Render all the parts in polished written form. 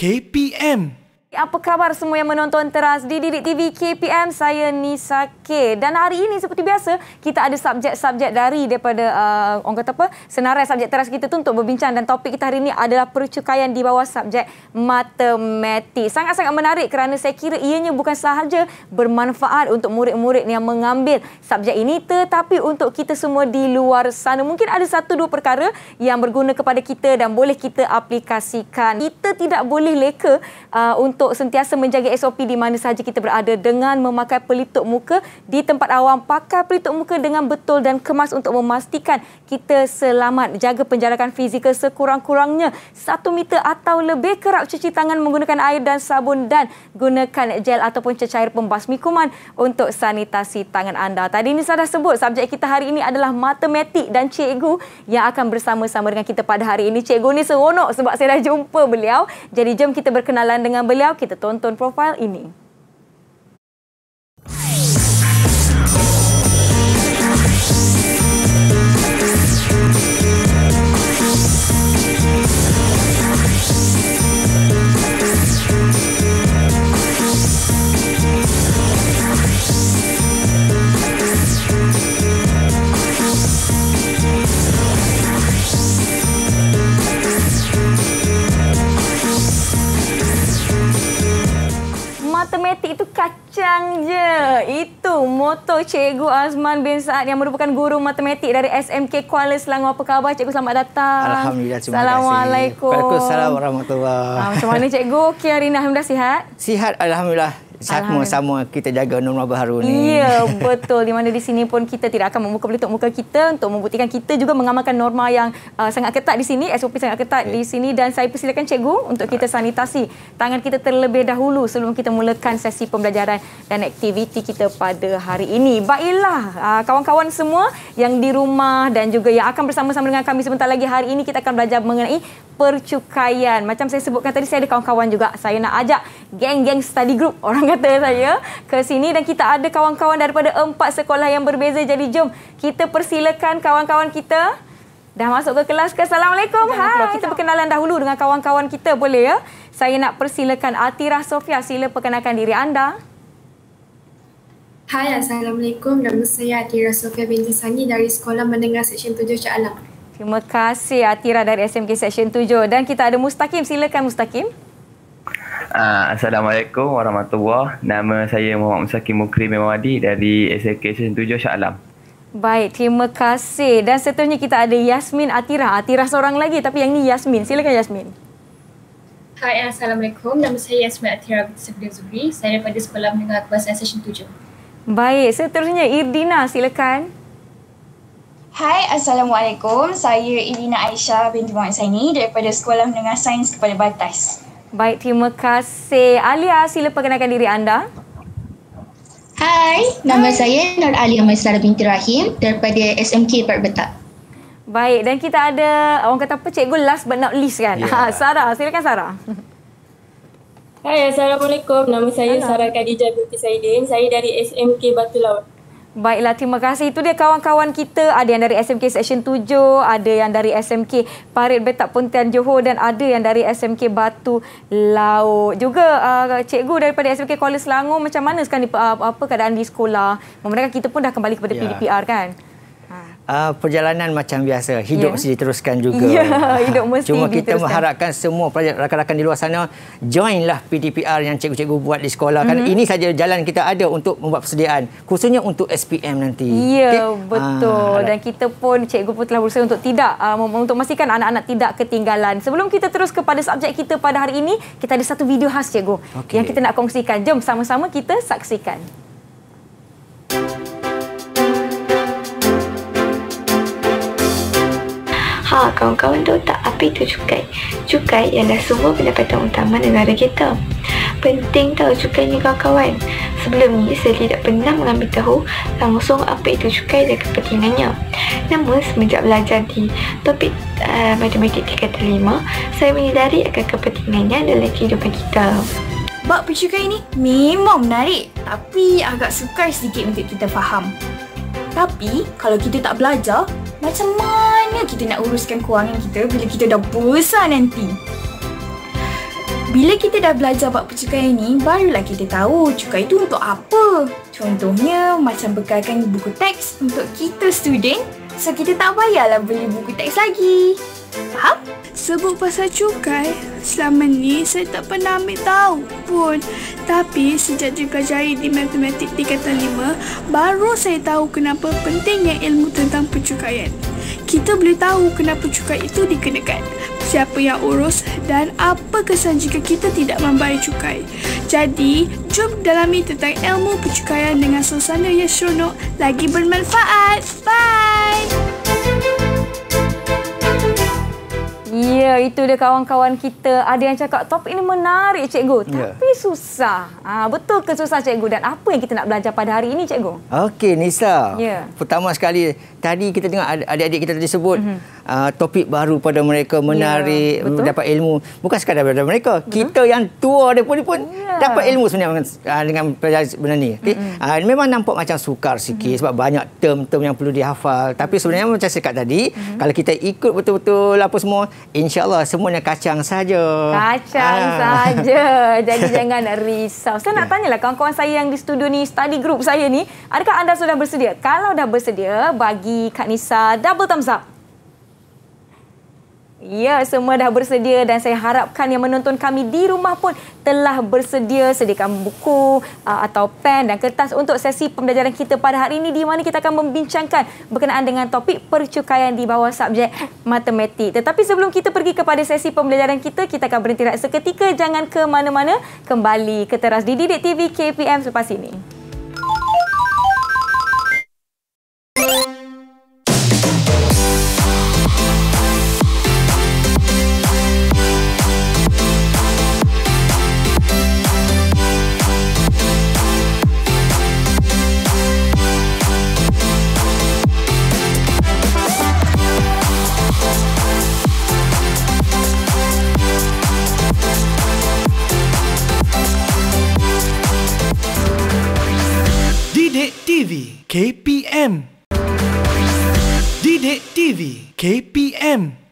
KPM. Apa khabar semua yang menonton teras di Didik TV KPM? Saya Nisa K. Dan hari ini seperti biasa, kita ada subjek-subjek daripada orang kata apa? Senarai subjek teras kita tu untuk berbincang, dan topik kita hari ini adalah percukaian di bawah subjek matematik. Sangat-sangat menarik kerana saya kira ianya bukan sahaja bermanfaat untuk murid-murid yang mengambil subjek ini, tetapi untuk kita semua di luar sana. Mungkin ada satu dua perkara yang berguna kepada kita dan boleh kita aplikasikan. Kita tidak boleh leka untuk sentiasa menjaga SOP di mana sahaja kita berada dengan memakai pelitup muka di tempat awam. Pakai pelitup muka dengan betul dan kemas untuk memastikan kita selamat. Jaga penjarakan fizikal sekurang-kurangnya 1 meter atau lebih. Kerap cuci tangan menggunakan air dan sabun dan gunakan gel ataupun cecair pembasmi kuman untuk sanitasi tangan anda. Tadi ini saya dah sebut subjek kita hari ini adalah matematik, dan cikgu yang akan bersama-sama dengan kita pada hari ini. Cikgu ni seronok sebab saya dah jumpa beliau. Jadi jom kita berkenalan dengan beliau. Kita tonton profil ini. Matematik itu kacang je. Itu moto Cikgu Azman bin Saad yang merupakan guru matematik dari SMK Kuala Selangor. Apa khabar Cikgu? Selamat datang. Alhamdulillah, terima kasih. Assalamualaikum. Waalaikumsalam warahmatullahi. Macam mana Cikgu? Okey, hari ini alhamdulillah sihat? Sihat, alhamdulillah. Sama-sama kita jaga norma baru ni. Ya, betul. Di mana di sini pun kita tidak akan membuka pelitup muka kita untuk membuktikan kita juga mengamalkan norma yang sangat ketat di sini, SOP sangat ketat di sini. Dan saya persilakan Cikgu untuk kita sanitasi tangan kita terlebih dahulu sebelum kita mulakan sesi pembelajaran dan aktiviti kita pada hari ini. Baiklah, kawan-kawan semua yang di rumah dan juga yang akan bersama-sama dengan kami sebentar lagi, hari ini kita akan belajar mengenai percukaian. Macam saya sebutkan tadi, saya ada kawan-kawan juga. Saya nak ajak geng-geng study group, orang kata saya, ke sini, dan kita ada kawan-kawan daripada 4 sekolah yang berbeza. Jadi jom kita persilakan kawan-kawan kita. Dah masuk ke kelas ke? Assalamualaikum. Hai. Kita perkenalan dahulu dengan kawan-kawan kita, boleh ya? Saya nak persilakan Atirah Sofia. Sila perkenalkan diri anda. Hai, Assalamualaikum. Nama saya Atirah Sofia binti Sani dari Sekolah Menengah Seksyen 7 Shah Alam. Terima kasih Atirah dari SMK Seksyen 7. Dan kita ada Mustaqim. Silakan Mustaqim. Assalamualaikum warahmatullahi. Nama saya Muhammad Mustaqim Mukrim Mewadi dari SMK Seksyen 7 Shah Alam. Baik, terima kasih. Dan seterusnya kita ada Yasmin Atirah. Atirah seorang lagi, tapi yang ni Yasmin. Silakan Yasmin. Hai, Assalamualaikum. Nama saya Yasmin Atirah binti Zuhri. Saya daripada Sekolah Menengah Kebangsaan Seksyen 7. Baik, seterusnya Irdina. Silakan. Hai, Assalamualaikum. Saya Irina Aisyah binti Muhammad Saini daripada Sekolah Menengah Sains Kepala Batas. Baik, terima kasih. Alia, sila perkenalkan diri anda. Hai, nama saya Nur Alia Maisara binti Rahim daripada SMK Park Betak. Baik, dan kita ada, orang kata apa, cikgu last but not least kan? Yeah. Sarah, silakan Sarah. Hai, Assalamualaikum. Nama saya Sarah Khadijah binti Saidin. Saya dari SMK Batu Laut. Baiklah, terima kasih. Itu dia kawan-kawan kita. Ada yang dari SMK Seksyen 7, ada yang dari SMK Parit Betak Pontian Johor, dan ada yang dari SMK Batu Laut. Juga cikgu daripada SMK Kuala Selangor, macam mana sekarang apa keadaan di sekolah? Memandangkan kita pun dah kembali kepada PDPR kan? Perjalanan macam biasa, hidup mesti diteruskan juga. Hidup mesti Cuma kita diteruskan. mengharapkan semua rakan-rakan di luar sana joinlah PDPR yang cikgu-cikgu buat di sekolah. Kan ini saja jalan kita ada untuk membuat persediaan, khususnya untuk SPM nanti. Ya, betul. Dan kita pun, cikgu pun telah berusaha untuk tidak untuk memastikan anak-anak tidak ketinggalan. Sebelum kita terus kepada subjek kita pada hari ini, kita ada satu video khas cikgu yang kita nak kongsikan. Jom sama-sama kita saksikan. Kawan-kawan tahu tak apa itu cukai? Cukai ialah sumber pendapatan utama negara kita. Penting tahu cukai ni kawan-kawan. Sebelum ni saya tidak pernah mengambil tahu langsung apa itu cukai dan kepentingannya. Namun semenjak belajar di topik matematik tingkat 5, saya menyedari akan kepentingannya dalam kehidupan kita. Bab percukai ni memang menarik, tapi agak sukar sedikit untuk kita faham. Tapi kalau kita tak belajar, macam mana kita nak uruskan kewangan kita bila kita dah besar nanti? Bila kita dah belajar bab percukaian ni, barulah kita tahu cukai itu untuk apa. Contohnya, macam bekalkan buku teks untuk kita student, so kita tak payahlah beli buku teks lagi. Faham? Sebut pasal cukai, selama ni saya tak pernah ambil tahu pun. Tapi sejak dipelajari di matematik tingkatan 5, baru saya tahu kenapa pentingnya ilmu tentang percukaian. Kita boleh tahu kenapa cukai itu dikenakan, siapa yang urus dan apa kesan jika kita tidak membayar cukai. Jadi, jom dalami tentang ilmu percukaian dengan suasana yang seronok lagi bermanfaat. Bye! Ya, itu dia kawan-kawan kita. Ada yang cakap topik ini menarik, cikgu. Tapi susah. Betul ke susah, cikgu? Dan apa yang kita nak belajar pada hari ini, cikgu? Okey, Nisa. Ya. Pertama sekali, tadi kita dengar adik-adik kita tadi sebut topik baru pada mereka, menarik, dapat ilmu. Bukan sekadar daripada mereka. Kita yang tua dia pun dapat ilmu sebenarnya dengan pelajaran benda ni. Okay? Memang nampak macam sukar sikit sebab banyak term-term yang perlu dihafal. Tapi sebenarnya macam saya cakap tadi, kalau kita ikut betul-betul apa semua, InsyaAllah semuanya kacang saja. Kacang saja. Jadi jangan risau. Saya nak tanyalah kawan-kawan saya yang di studio ni, study group saya ni, adakah anda sudah bersedia? Kalau dah bersedia, bagi Kak Nisa double thumbs up. Ya, semua dah bersedia dan saya harapkan yang menonton kami di rumah pun telah bersedia. Sediakan buku atau pen dan kertas untuk sesi pembelajaran kita pada hari ini, di mana kita akan membincangkan berkenaan dengan topik percukaian di bawah subjek matematik. Tetapi sebelum kita pergi kepada sesi pembelajaran kita akan berhenti rehat seketika. Jangan ke mana-mana. Kembali ke teras di Didik TV KPM selepas ini. KPM. Didik TV KPM.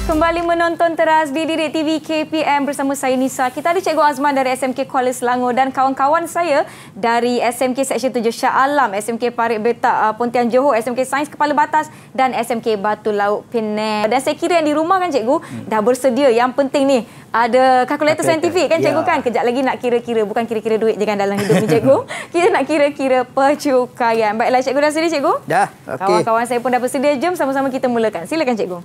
Kembali menonton teras di Didik TV KPM bersama saya Nisa. Kita ada Cikgu Azman dari SMK Kuala Selangor dan kawan-kawan saya dari SMK Seksyen 7 Shah Alam, SMK Parit Betak Pontian Johor, SMK Sains Kepala Batas dan SMK Batu Laut Penang. Dan saya kira yang di rumah kan cikgu dah bersedia. Yang penting ni ada kalkulator saintifik kan cikgu kan? Kejap lagi nak kira-kira, bukan kira-kira duit jangan dalam hidup ni cikgu. Kita nak kira-kira percukaian. Baiklah cikgu, dah sedia cikgu? Dah. Okay. Kawan-kawan saya pun dah bersedia. Jom sama-sama kita mulakan. Silakan cikgu.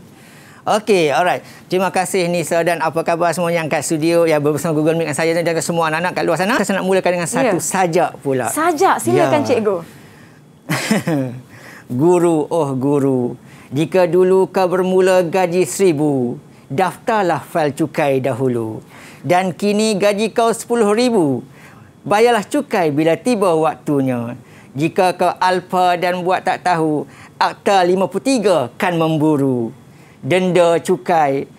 Okey, alright. Terima kasih Nisa dan apa khabar semua yang kat studio yang bersama Google Meet dengan saya dan juga semua anak-anak kat luar sana. Saya nak mulakan dengan satu sajak pula. Sajak, silakan cikgu. Guru, oh guru, jika dulu kau bermula gaji 1,000, daftarlah fail cukai dahulu. Dan kini gaji kau 10,000, bayarlah cukai bila tiba waktunya. Jika kau alpa dan buat tak tahu, Akta 53 kan memburu. Denda, cukai,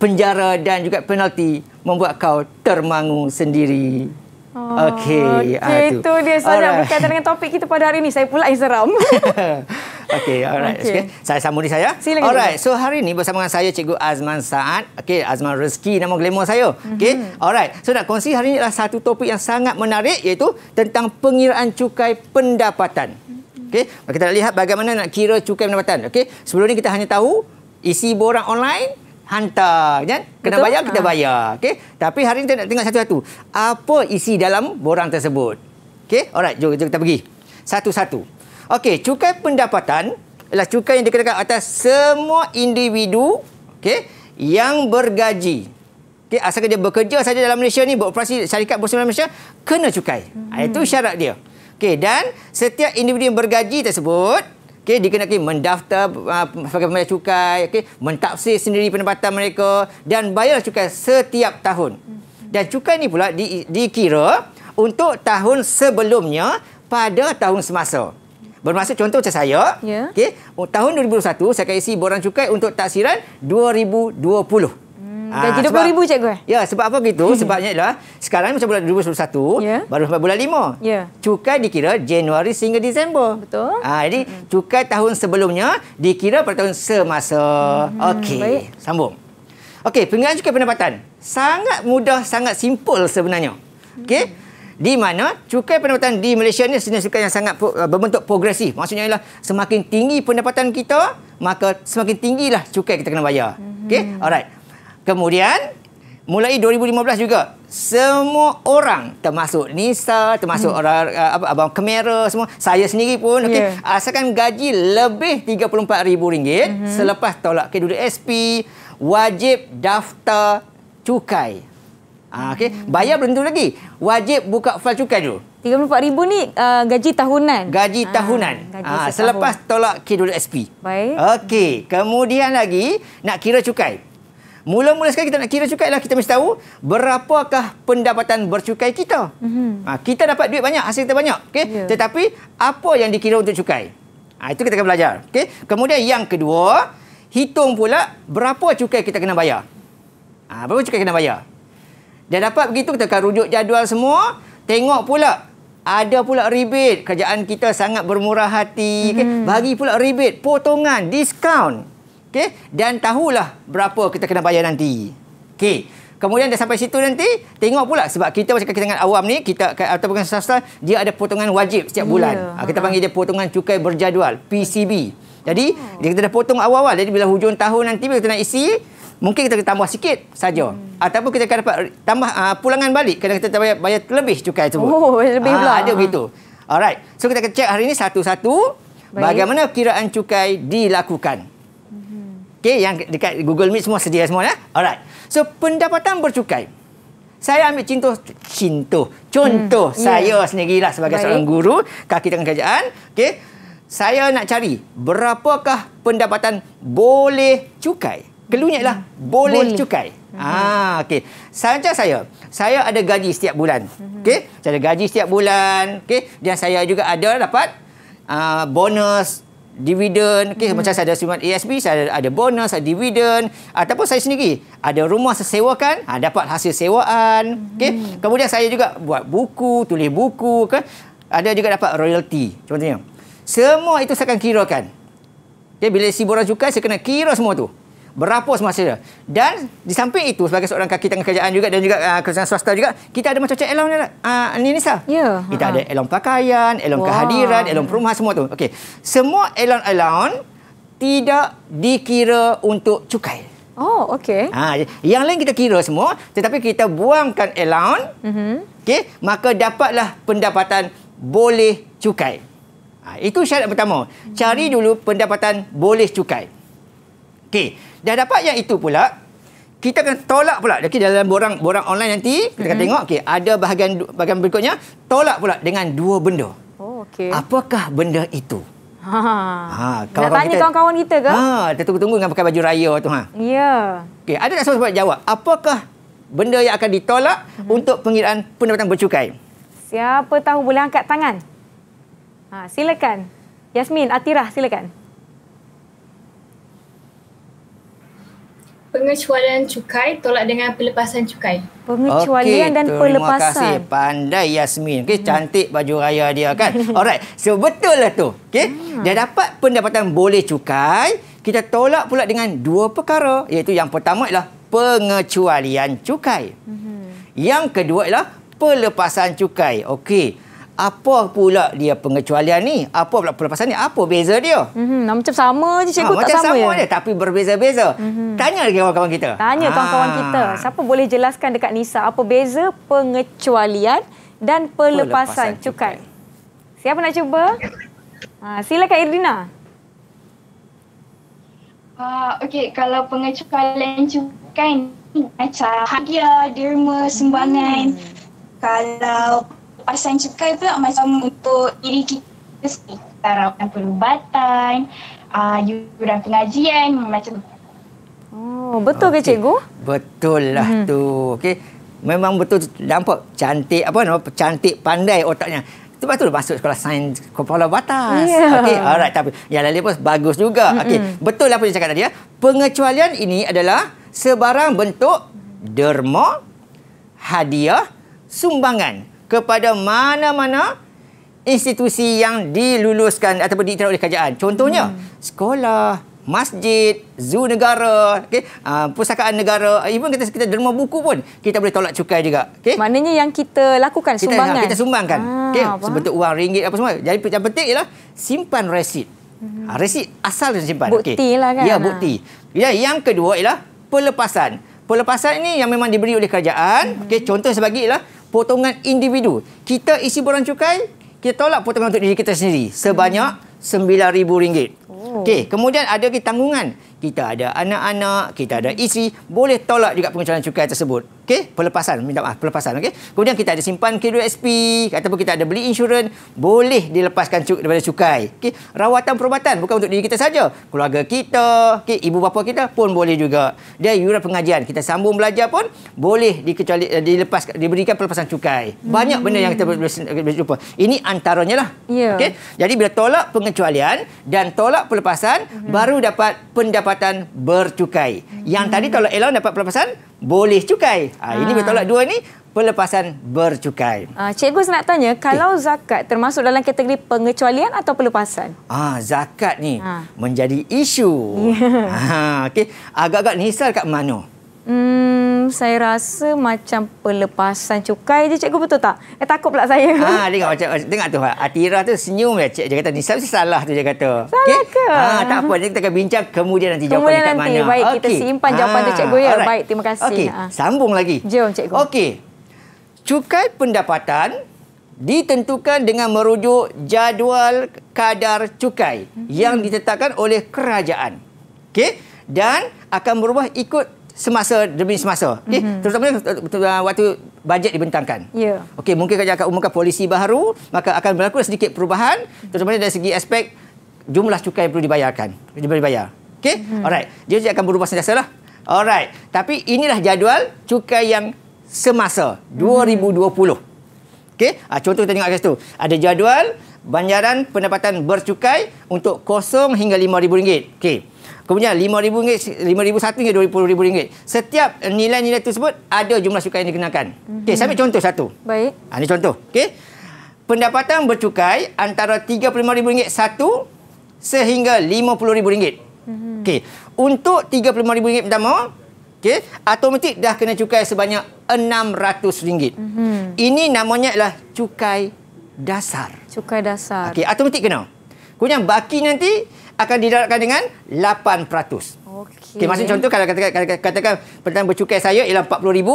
penjara dan juga penalti membuat kau termangu sendiri. Okey, itu dia saja berkaitan dengan topik kita pada hari ini. Saya pula yang seram. Okey, alright. Okay. Saya sambung di saya. Silakan. Alright, so hari ini bersama dengan saya Cikgu Azman Saad. Okey, Azman Rezeki nama glamour saya. Okey, alright. So nak kongsi hari ini adalah satu topik yang sangat menarik, iaitu tentang pengiraan cukai pendapatan. Okey, kita nak lihat bagaimana nak kira cukai pendapatan. Okey, sebelum ni kita hanya tahu isi borang online, hantar, kan? Kena betul? Bayar, kita bayar. Okey, tapi hari ni kita nak tengok satu-satu. Apa isi dalam borang tersebut? Okey, alright, jom kita pergi satu-satu. Okey, cukai pendapatan adalah cukai yang dikenakan atas semua individu, okey, yang bergaji. Okey, asalkan dia bekerja saja dalam Malaysia ni, beroperasi syarikat bersama Malaysia, kena cukai. Itu syarat dia. Okey, dan setiap individu yang bergaji tersebut, okey, dikenakan mendaftar sebagai pembayar cukai, okey, mentafsir sendiri pendapatan mereka dan bayar cukai setiap tahun. Dan cukai ni pula dikira untuk tahun sebelumnya pada tahun semasa. Bermaksud contoh macam saya, okey, tahun 2021 saya akan isi borang cukai untuk taksiran 2020. Gaji RM20,000 cikgu? Ya, sebab apa begitu? Sebabnya ialah sekarang macam bulan 2021, baru sampai bulan 5. Cukai dikira Januari sehingga Disember. Betul. Jadi cukai tahun sebelumnya dikira pada tahun semasa. Okey, sambung. Okey, pengenalan cukai pendapatan. Sangat mudah, sangat simple sebenarnya. Okey. Di mana cukai pendapatan di Malaysia ni jenis cukai yang sangat berbentuk progresif. Maksudnya ialah semakin tinggi pendapatan kita, maka semakin tinggilah cukai kita kena bayar. Okey, alright. Kemudian mulai 2015 juga semua orang termasuk Nisa, termasuk orang abang kamera semua, saya sendiri pun okey, asalkan gaji lebih RM34,000 selepas tolak KWSP wajib daftar cukai. Okey, bayar belum tentu lagi. Wajib buka fail cukai dulu. RM34,000 ni gaji tahunan. Gaji tahunan. Selepas tolak KWSP. Baik. Okey, kemudian lagi nak kira cukai. Mula-mula sekali kita nak kira cukai lah, kita mesti tahu berapakah pendapatan bercukai kita. Kita dapat duit banyak, hasil kita banyak. Okey, tetapi apa yang dikira untuk cukai? Itu kita akan belajar. Okey. Kemudian yang kedua, hitung pula berapa cukai kita kena bayar. Berapa cukai kena bayar? Dan dapat begitu kita akan rujuk jadual semua, tengok pula ada pula rebate, kerajaan kita sangat bermurah hati, bagi pula rebate, potongan, diskaun. Okey, dan tahulah berapa kita kena bayar nanti. Okey. Kemudian dah sampai situ nanti, tengok pula sebab kita macam dengan awam ni, kita ataupun swasta, dia ada potongan wajib setiap bulan. Kita panggil dia potongan cukai berjadual, PCB. Jadi, kita dah potong awal-awal. Jadi bila hujung tahun nanti bila kita nak isi, mungkin kita tambah sikit saja. Ataupun kita akan dapat tambah pulangan balik kerana kita bayar lebih cukai tersebut. Oh, lebih pula. Ada begitu. Alright. So kita akan cek hari ini satu-satu bagaimana kiraan cukai dilakukan. Okey, yang dekat Google Meet semua sedia semua ya. Alright. So pendapatan bercukai. Saya ambil contoh saya sendirilah sebagai seorang guru kaki tangan kerajaan. Okey. Saya nak cari berapakah pendapatan boleh cukai. Keluarnya ialah boleh cukai. Okey. Saja saya ada gaji setiap bulan. Okey. Saya ada gaji setiap bulan. Okey. Dan saya juga ada dapat bonus, dividen. Okey. Macam saya ada simpan ASB, saya ada bonus, ada dividen. Ataupun saya sendiri ada rumah saya sewakan, dapat hasil sewaan. Okey. Kemudian saya juga buat buku, tulis buku. Ada juga dapat royalty. Contohnya. Semua itu saya akan kirakan. Okay, bila isi borang cukai, saya kena kira semua tu. Berapa semua hasil. Dan di samping itu, sebagai seorang kaki tangan kerajaan juga dan juga kerajaan swasta juga, kita ada macam-macam allowance ni Nisa. Kita ada allowance pakaian, allowance kehadiran, allowance perumahan, semua tu. Okey. Semua allowance tidak dikira untuk cukai. Oh, okey. Yang lain kita kira semua, tetapi kita buangkan allowance, okey, maka dapatlah pendapatan boleh cukai. Itu syarat pertama. Cari dulu pendapatan boleh cukai. Okey. Dah dapat yang itu pula, kita akan tolak pula. Okay, dalam borang online nanti, kita akan tengok, okay, ada bahagian berikutnya, tolak pula dengan dua benda. Oh, okey. Apakah benda itu? Nak tanya kawan-kawan kita ke? Kita tunggu dengan pakai baju raya tu. Ya. Okay, ada tak soalan jawab? Apakah benda yang akan ditolak untuk pengiraan pendapatan bercukai? Siapa tahu boleh angkat tangan? Silakan. Yasmin, Atirah, silakan. Pengecualian cukai tolak dengan pelepasan cukai. Pengecualian dan pelepasan. Terima kasih. Pandai Yasmin. Okay, cantik baju raya dia kan. Alright. So, betul lah tu. Okay. Dah dapat pendapatan boleh cukai, kita tolak pula dengan dua perkara. Iaitu yang pertama ialah pengecualian cukai. Yang kedua ialah pelepasan cukai. Okey. Apa pula dia pengecualian ni? Apa pula pelepasan ni? Apa beza dia? Macam sama je cikgu, tak sama je? Tapi berbeza-beza. Tanya lagi kawan-kawan kita. Tanya kawan-kawan kita. Siapa boleh jelaskan dekat Nisa apa beza pengecualian dan pelepasan cukai? Siapa nak cuba? Silakan Irdina. Okey, kalau pengecualian cukai ni macam hadiah, derma, sumbangan. Kalau pelepasan cukai pula macam untuk diri kita sendiri, rawatan perubatan, yuran pengajian, macam tu. Oh, betul ke cikgu? Betul lah tu. Okey. memang betul nampak cantik cantik pandai otaknya. Sebab tu masuk sekolah sains kepala batas. Okey, alright, tapi yang lain pun bagus juga. Okey, betul apa yang cakap tadi ya. Pengecualian ini adalah sebarang bentuk derma, hadiah, sumbangan kepada mana-mana institusi yang diluluskan ataupun diiktiraf oleh kerajaan. Contohnya, sekolah, masjid, zoo negara, pustakaan negara, even kita derma buku pun kita boleh tolak cukai juga. Maknanya yang kita lakukan sumbangan. Kita sumbangkan. Sebentuk wang, ringgit apa semua. Jadi yang penting ialah simpan resit. Resit asal dia simpan. Bukti lah kan. Ya, bukti. Ya, yang kedua ialah pelepasan. Pelepasan ini yang memang diberi oleh kerajaan. Contoh sebagai ialah potongan individu. Kita isi borang cukai, kita tolak potongan untuk diri kita sendiri sebanyak RM9,000. Kemudian ada tanggungan. Kita ada anak-anak, kita ada isteri, boleh tolak juga pengecualian cukai tersebut. Pelepasan, minta maaf, pelepasan. Kemudian kita ada simpan K2SP ataupun kita ada beli insurans, boleh dilepaskan daripada cukai. Rawatan perubatan bukan untuk diri kita saja, keluarga kita, ibu bapa kita pun boleh juga. Dan yuran pengajian, kita sambung belajar pun boleh diberikan pelepasan cukai. Banyak benda yang kita boleh jumpa. Ini antaranya lah. Jadi bila tolak pengecualian dan tolak pelepasan, baru dapat pendapatan bercukai. Yang tadi tolak allowance dapat pelepasan boleh cukai. Ini bertolak dua ni pelepasan bercukai. Cikgu saya nak tanya, kalau zakat termasuk dalam kategori pengecualian atau pelepasan? Zakat ni menjadi isu. Agak-agak nisal kat mana? Saya rasa macam pelepasan cukai je, cikgu, betul tak? Takut pula saya. Tengok tu, Atira tu senyum je. Dia kata ni salah tu dia kata. Salah ke? Tak apa, kita akan bincang kemudian nanti jawapan dekat mana. Baik, kita simpan jawapan tu, cikgu ya. Alright. Baik, terima kasih. Sambung lagi. Jom, cikgu. Cukai pendapatan ditentukan dengan merujuk jadual kadar cukai yang ditetapkan oleh kerajaan. Dan akan berubah ikut semasa demi semasa. Terutamanya waktu bajet dibentangkan. Mungkin kerajaan akan umumkan polisi baru, maka akan berlaku sedikit perubahan, terutamanya dari segi aspek jumlah cukai yang perlu dibayar. Alright. Dia akan berubah sentiasa lah. Alright. Tapi inilah jadual cukai yang semasa 2020. Contoh kita tengok kat situ. Ada jadual banjaran pendapatan bercukai untuk kosong hingga RM5,000. Kemudian RM5,000, RM5,001 hingga RM20,000. Setiap nilai-nilai tersebut ada jumlah cukai yang dikenakan. Saya ambil contoh satu. Baik. Ini contoh. Pendapatan bercukai antara RM35,000 satu sehingga RM50,000. Untuk RM35,000 pertama, automatik dah kena cukai sebanyak RM600. Ini namanya adalah cukai dasar. Cukai dasar. Automatik kena. Kemudian baki nanti akan didarabkan dengan 8%. Maksud contoh kalau katakan pendapatan bercukai saya ialah RM40,000,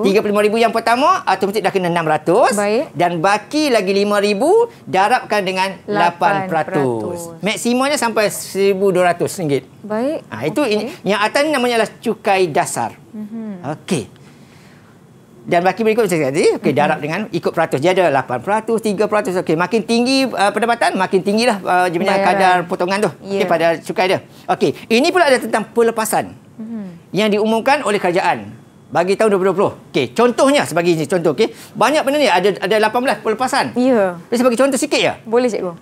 RM35,000 yang pertama automatik dah kena RM600. Baik. Dan baki lagi RM5,000 darabkan dengan 8%. Maksimumnya sampai RM1,200. Baik. Itu yang atas ni namanya adalah cukai dasar. Dan baki berikut saya tadi, darab dengan ikut peratus. Dia ada 8%, 3%. Makin tinggi pendapatan, makin tinggilah kadar potongan tu pada cukai dia. Ini pula ada tentang pelepasan yang diumumkan oleh kerajaan bagi tahun 2020. Contohnya sebagai ini contoh. Banyak benda ni, ada 18 pelepasan. Saya bagi contoh sikit ya. Boleh, cikgu.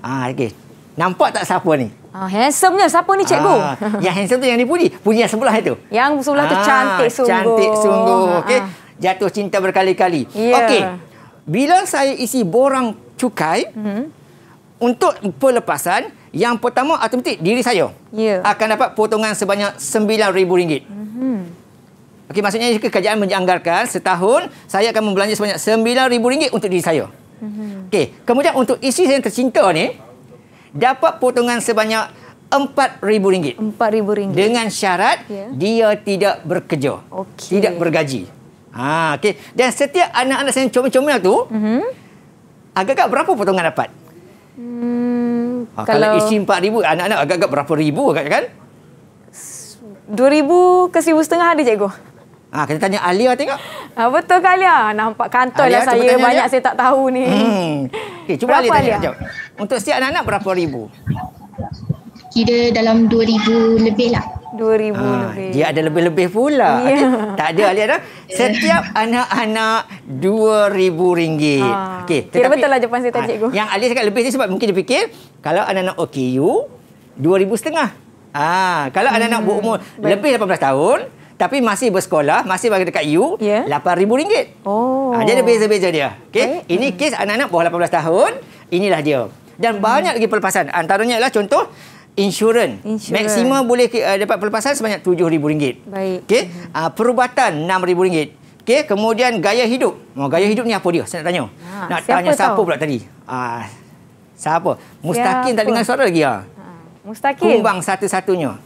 Nampak tak siapa ni? Handsome-nya siapa ni, cikgu? Yang handsome tu yang dipuji. Puji yang sebelah itu. Yang sebelah tu cantik sungguh. Cantik sungguh. Jatuh cinta berkali-kali. Bila saya isi borang cukai untuk pelepasan, yang pertama automatik diri saya akan dapat potongan sebanyak RM9,000. Maksudnya jika kerajaan menganggarkan setahun saya akan membelanja sebanyak RM9,000 untuk diri saya. Kemudian untuk isteri saya yang tercinta ni dapat potongan sebanyak RM4,000. RM4,000. Dengan syarat dia tidak bekerja, tidak bergaji. Dan setiap anak-anak saya yang comel-comel tu, agak-agak berapa potongan dapat? Kalau isi RM4,000, anak-anak agak-agak berapa ribu kan? RM2,000 ke RM1,500 ada, cikgu. Kita tanya Alia tengok. Betul ke Alia? Nampak kantoi lah saya. Banyak saya tak tahu ni. Cuba Alia tanya. Untuk setiap anak-anak berapa ribu? Kira dalam RM2,000 lebih lah. RM2,000 lebih. Dia ada lebih-lebih pula. Okay? Tak ada Alia dah. Setiap anak-anak RM2,000. Okay. Kira betul lah jawapan saya tadi, cikgu. Yang Alia cakap lebih ni sebab mungkin dia fikir kalau anak-anak OKU RM2,500. Kalau anak-anak berumur lebih 18 tahun tapi masih bersekolah, masih berada dekat U, RM8,000. Dia ada beza-beza dia. Okay? Ini kes anak-anak bawah 18 tahun, inilah dia. Dan banyak lagi pelepasan. Antaranya adalah contoh insurans. Maksimum boleh dapat pelepasan sebanyak RM7,000. Baik. Okay? Perubatan RM6,000. Okay? Kemudian gaya hidup. Gaya hidup ni apa dia? Saya nak tanya. Nak tanya siapa pula tadi? Siapa? Mustaqim tak dengar suara lagi. Mustaqim. Kumbang satu-satunya.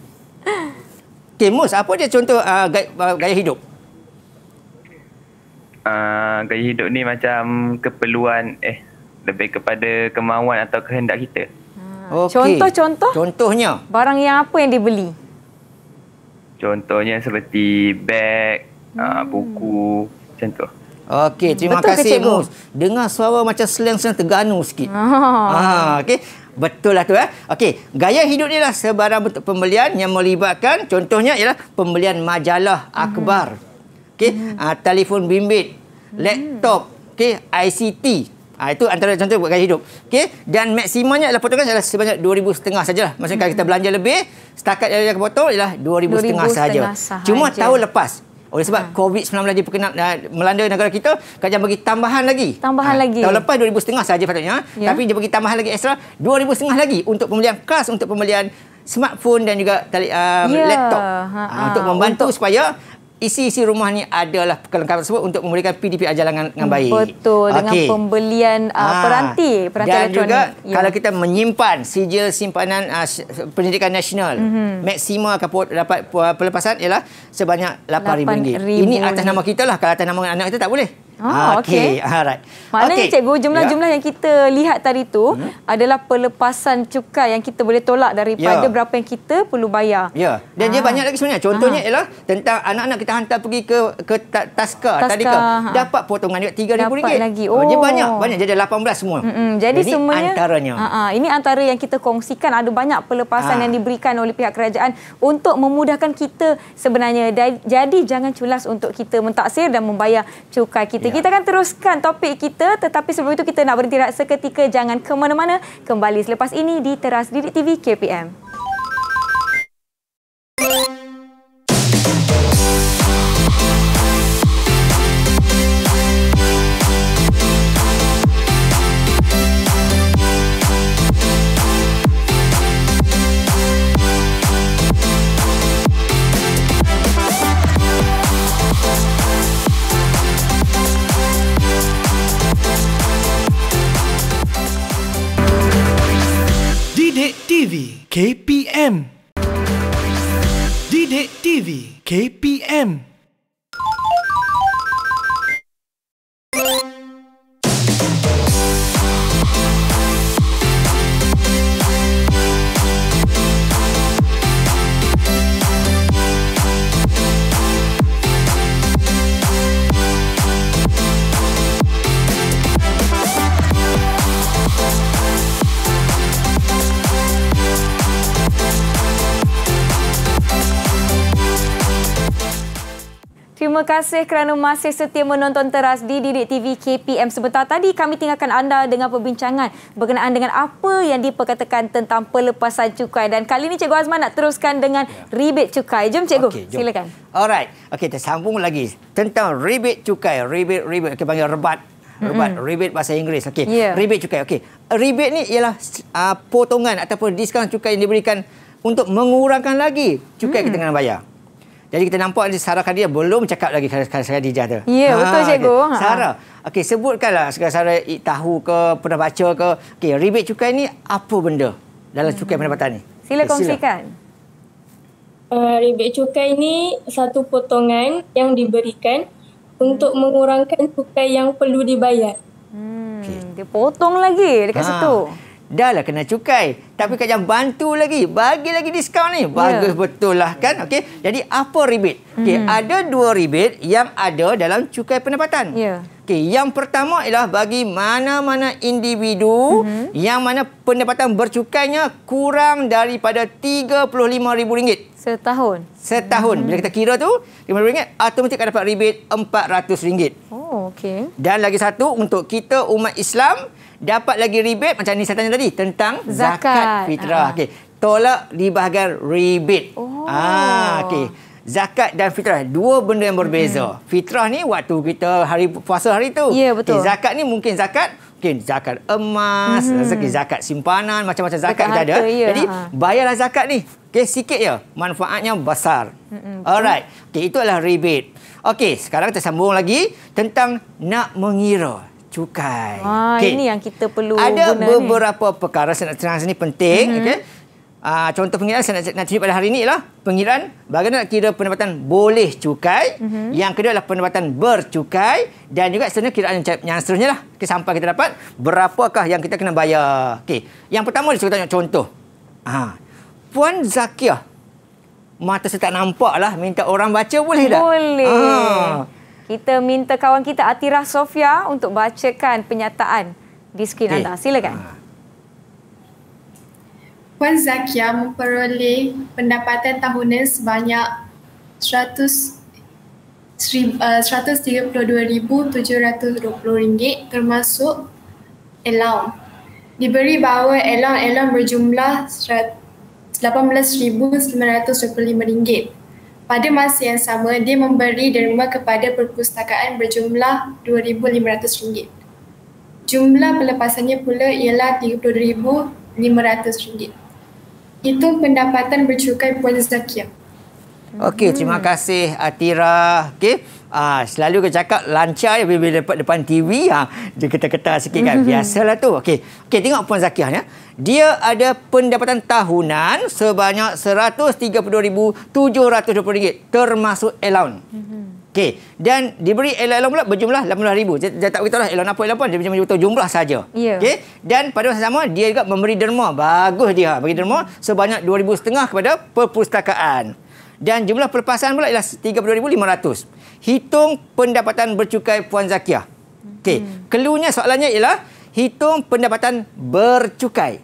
Okay, Mus, apa dia contoh gaya hidup? Gaya hidup ni macam keperluan, lebih kepada kemauan atau kehendak kita. Contoh-contoh? Contohnya? Barang yang apa yang dibeli? Contohnya seperti beg, buku, macam tu. Okey, terima kasih Mus. Dengar suara macam slang-slang Terengganu sikit. Okey. Betul lah tu. Okey, gaya hidup ni lah sebarang bentuk pembelian yang melibatkan, contohnya ialah pembelian majalah akhbar. Okey, telefon bimbit, laptop, okey, ICT. Itu antara contoh buat gaya hidup. Okey, dan maksimumnya adalah potongan adalah sebanyak RM2,500 sajalah. Maksudnya kalau kita belanja lebih, setakat yang potong ialah RM2,500 saja. Cuma tahun lepas oleh sebab COVID-19 melanda negara kita, kerajaan bagi tambahan lagi. Tahun lepas RM2,500 saja patutnya. Tapi dia bagi tambahan lagi ekstra RM2,500 lagi untuk pembelian kelas, untuk pembelian smartphone dan juga laptop. Untuk membantu supaya isi-isi rumah ni adalah kelengkapan tersebut untuk memberikan PDP ajalan dengan baik. Betul. Dengan pembelian peranti dan elektronik. juga kalau kita menyimpan sijil simpanan pendidikan nasional, maksimum akan dapat pelepasan ialah sebanyak RM8,000. Ini atas nama kita lah. Kalau atas nama anak kita tak boleh. Okey. Alright. Maknanya cikgu, jumlah-jumlah yang kita lihat tadi tu adalah pelepasan cukai yang kita boleh tolak daripada berapa yang kita perlu bayar. Ya. Dan dia banyak lagi sebenarnya. Contohnya ialah tentang anak-anak kita hantar pergi ke Tadika. Dapat potongan juga RM3,000. Dapat lagi. Dia banyak. Jadi 18 semua. Jadi semuanya antaranya. Ini antara yang kita kongsikan. Ada banyak pelepasan yang diberikan oleh pihak kerajaan untuk memudahkan kita sebenarnya. Jadi jangan culas untuk kita mentaksir dan membayar cukai kita. Kita akan teruskan topik kita, tetapi sebelum itu kita nak berhenti seketika. Jangan ke mana-mana. Kembali selepas ini di Teras Didik TV KPM. Didik TV KPM. Didik TV KPM. Terima kasih kerana masih setia menonton Teras di Didik TV KPM. Sebentar tadi kami tinggalkan anda dengan perbincangan berkenaan dengan apa yang diperkatakan tentang pelepasan cukai. Dan kali ini Cikgu Azman nak teruskan dengan rebate cukai. Jom Cikgu, silakan. Alright. Okey, kita sambung lagi tentang rebate cukai. Rebate. Kita panggil rebat. Rebate bahasa Inggeris. Okey. Rebate cukai. Okey. Rebate ni ialah potongan ataupun diskaun cukai yang diberikan untuk mengurangkan lagi cukai kita kena bayar. Jadi kita nampak Sarah Khadijah belum cakap lagi Khadijah tu. Ya, betul cikgu. Sarah, okey, sebutkanlah Sarah tahu ke, pernah baca ke. Okey, rebate cukai ni apa benda dalam cukai pendapatan ni? Sila kongsikan. Rebate cukai ni satu potongan yang diberikan untuk mengurangkan cukai yang perlu dibayar. Dia potong lagi dekat situ. Dah lah kena cukai. Tapi kerajaan bantu lagi. Bagi lagi diskaun ni. Bagus betul lah kan. Okey. Jadi apa rebate? Okey, ada dua rebate yang ada dalam cukai pendapatan. Okey, yang pertama ialah bagi mana-mana individu yang mana pendapatan bercukainya kurang daripada RM35,000. Setahun. Bila kita kira tu, RM5,000 automatik akan dapat rebate RM400. Oh, okey. Dan lagi satu, untuk kita umat Islam dapat lagi rebate macam ni saya tanya tadi tentang zakat fitrah. Okey, tolak di bahagian rebate. Okey. Zakat dan fitrah, dua benda yang berbeza. Fitrah ni waktu kita hari puasa hari tu. Ya, betul. Okay, zakat ni mungkin zakat emas, zakat simpanan, macam-macam zakat kita ada. Ya. Jadi bayarlah zakat ni. Okey, sikit je. Manfaatnya besar. Alright. Okey, itu adalah rebate. Okey, sekarang kita sambung lagi tentang nak mengira cukai. Okay. Ini yang kita perlu ada guna beberapa perkara saya nak terang sini penting. Okey. Contoh pengiraan saya nak tunjuk pada hari ini ialah pengiraan bagaimana nak kira pendapatan boleh cukai. Yang kedua adalah pendapatan bercukai. Dan juga sebenarnya kiraan yang seterusnya lah. Okay, sampai kita dapat berapakah yang kita kena bayar. Okay. Yang pertama saya tanya contoh. Puan Zakiah. Mata saya tak nampak lah. Minta orang baca boleh tak? Boleh. Kita minta kawan kita Atira Sofia untuk bacakan penyataan di skrin anda. Silakan. Puan Zakiah memperoleh pendapatan tahunan sebanyak RM132,720 termasuk allowance. Diberi bahawa allowance berjumlah RM18,925. Pada masa yang sama, dia memberi derma kepada perpustakaan berjumlah RM2,500. Jumlah pelepasannya pula ialah RM32,500. Itu pendapatan bercukai Puan Zakiah. Okey, terima kasih Atira. Okey. Selalu kita cakap lancar bila depan TV, dia ketar-ketar sikit kan. Biasalah tu. Okey. Okey, tengok Puan Zakiah ya. Dia ada pendapatan tahunan sebanyak RM132,720 termasuk allowance. Okey, dan diberi allowance pula berjumlah RM18,000. Dia tak beritahu lah allowance apa. Dia cuma beritahu jumlah saja. Okey, dan pada masa sama dia juga memberi derma. Bagus dia bagi derma sebanyak RM2,500 kepada perpustakaan. Dan jumlah pelepasan pula ialah RM32,500. Hitung pendapatan bercukai Puan Zakiah. Okey, cluenya soalannya ialah hitung pendapatan bercukai.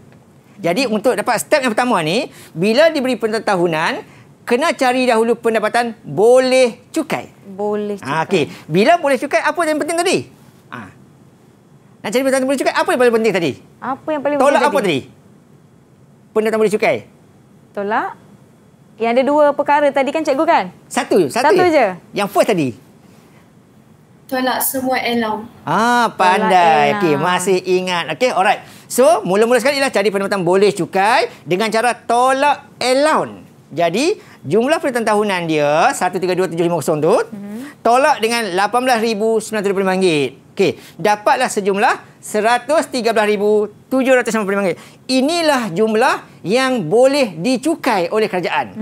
Jadi untuk dapat step yang pertama ni, bila diberi pendapatan tahunan, kena cari dahulu pendapatan boleh cukai. Boleh cukai. Okey. Bila boleh cukai, apa yang penting tadi? Nak cari pendapatan boleh cukai, apa yang paling penting tadi? Apa yang paling penting tolak apa tadi? Pendapatan boleh cukai. Tolak? Yang ada dua perkara tadi kan cikgu kan? Satu je. Yang first tadi. Tolak semua allowance. Pandai. Okey, masih ingat. Okey, alright. So, mula-mula sekali ialah cari pendapatan boleh cukai dengan cara tolak allowance. Jadi, jumlah pendapatan tahunan dia 132,750 tu tolak dengan RM18,925. Okey, dapatlah sejumlah RM113,755. Inilah jumlah yang boleh dicukai oleh kerajaan.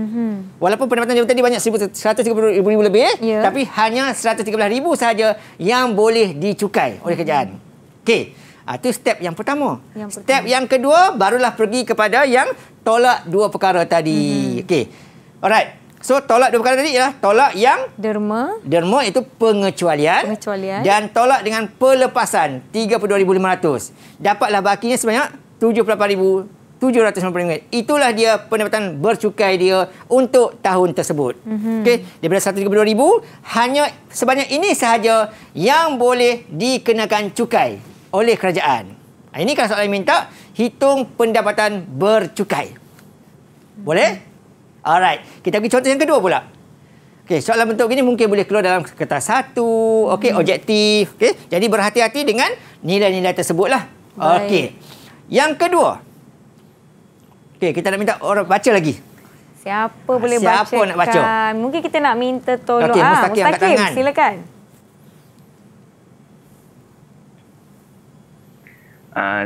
Walaupun pendapatan jabatan tadi banyak RM130,000 lebih, tapi hanya RM113,000 sahaja yang boleh dicukai oleh kerajaan. Okey, itu step yang pertama. Step yang kedua barulah pergi kepada yang tolak dua perkara tadi. Okey. Alright. So tolak dua perkara tadi ialah tolak yang derma. Derma itu pengecualian. Dan tolak dengan pelepasan RM32,500. Dapatlah bakinya sebanyak RM78,795. Itulah dia pendapatan bercukai dia untuk tahun tersebut. Okey, daripada RM132,000 hanya sebanyak ini sahaja yang boleh dikenakan cukai oleh kerajaan. Ini kalau soalan minta hitung pendapatan bercukai. Boleh? Alright, kita pergi contoh yang kedua pula. Okey, soalan bentuk begini mungkin boleh keluar dalam kertas satu. Okey, objektif. Okey, jadi berhati-hati dengan nilai-nilai tersebutlah. Okey. Yang kedua. Okey, kita nak minta orang baca lagi. Siapa boleh baca? Siapa nak baca? Mungkin kita nak minta tolong. Okey, Mustaqim angkat tangan. Silakan.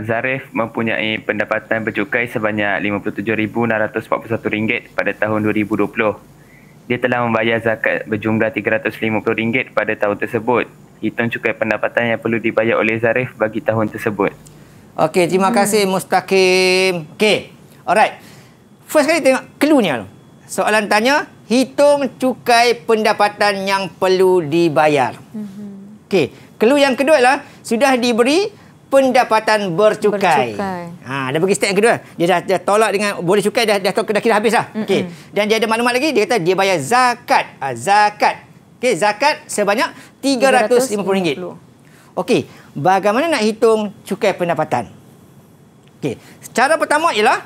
Zarif mempunyai pendapatan bercukai sebanyak RM57,641 pada tahun 2020. Dia telah membayar zakat berjumlah RM350 pada tahun tersebut. Hitung cukai pendapatan yang perlu dibayar oleh Zarif bagi tahun tersebut. Okey, terima kasih Mustaqim. Okey, alright. First kali tengok cluenya. Soalan tanya, hitung cukai pendapatan yang perlu dibayar. Okey, Clue yang kedua adalah sudah diberi pendapatan bercukai. Dah bagi step yang kedua. Dia dah tolak dengan boleh cukai, dah kira habis dah. Okey. Dan dia ada maklumat lagi, dia kata dia bayar zakat. Zakat. Okey, zakat sebanyak RM350. Okey, bagaimana nak hitung cukai pendapatan? Okey, cara pertama ialah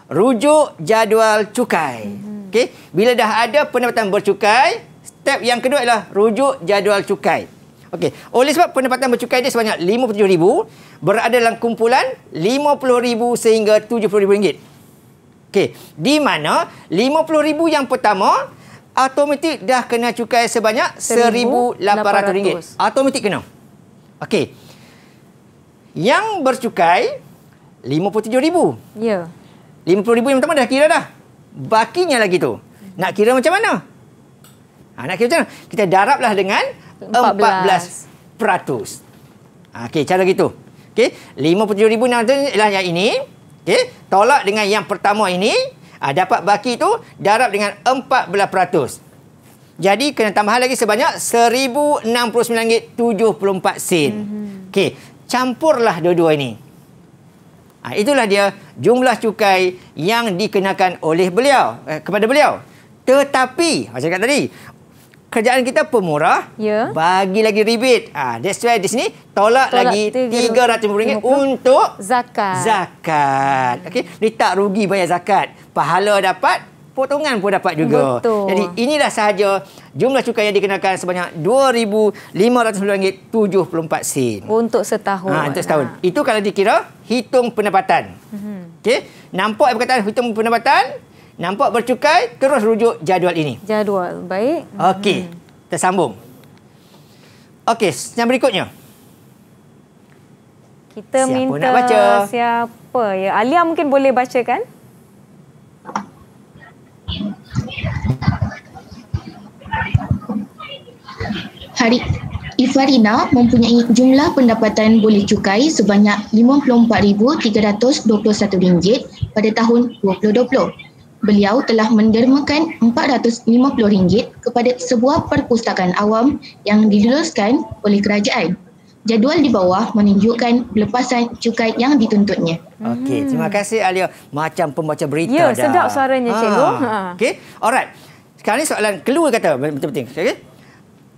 rujuk jadual cukai. Okey, bila dah ada pendapatan bercukai, step yang kedua ialah rujuk jadual cukai. Okey, oleh sebab pendapatan bercukai dia sebanyak RM57,000 berada dalam kumpulan RM50,000 sehingga RM70,000. Okey, di mana RM50,000 yang pertama automatik dah kena cukai sebanyak RM1,800. Automatik kena. Okey. Yang bercukai RM57,000. Ya. RM50,000 yang pertama dah kira dah. Bakinya lagi tu. Nak kira macam mana? Nak kira macam mana? Kita darablah dengan 14%. Okey, cara gitu. Okey, RM57,000 ialah yang ini. Okey, tolak dengan yang pertama ini, dapat baki tu darab dengan 14%. Jadi kena tambahan lagi sebanyak RM1,069.74. Okey, campurlah dua-dua ini. Itulah dia jumlah cukai yang dikenakan oleh beliau kepada beliau. Tetapi, macam cakap tadi, kerjaan kita pemurah, bagi lagi rebate. That's why di sini tolak lagi RM350 untuk zakat. Okey, dia tak rugi bayar zakat. Pahala dapat, potongan pun dapat juga. Betul. Jadi inilah sahaja jumlah cukai yang dikenakan sebanyak RM2,590.74 untuk setahun. Untuk setahun. Itu kalau dikira hitung pendapatan. Okey, nampak perkataan hitung pendapatan? Nampak bercukai, terus rujuk jadual ini. Jadual, baik. Okey, tersambung. Okey, yang berikutnya. Kita siapa minta nak baca? Siapa ya? Alia mungkin boleh bacakan? Hari Ifarina mempunyai jumlah pendapatan boleh cukai sebanyak RM54,321 pada tahun 2020. Beliau telah mendermakan RM450 kepada sebuah perpustakaan awam yang diluluskan oleh kerajaan. Jadual di bawah menunjukkan pelepasan cukai yang dituntutnya. Okey, terima kasih Alia. Macam pembaca berita ya, dah. Sedap suaranya, cikgu. Okey, alright. Sekarang ni soalan clue kata, penting-penting. Okey.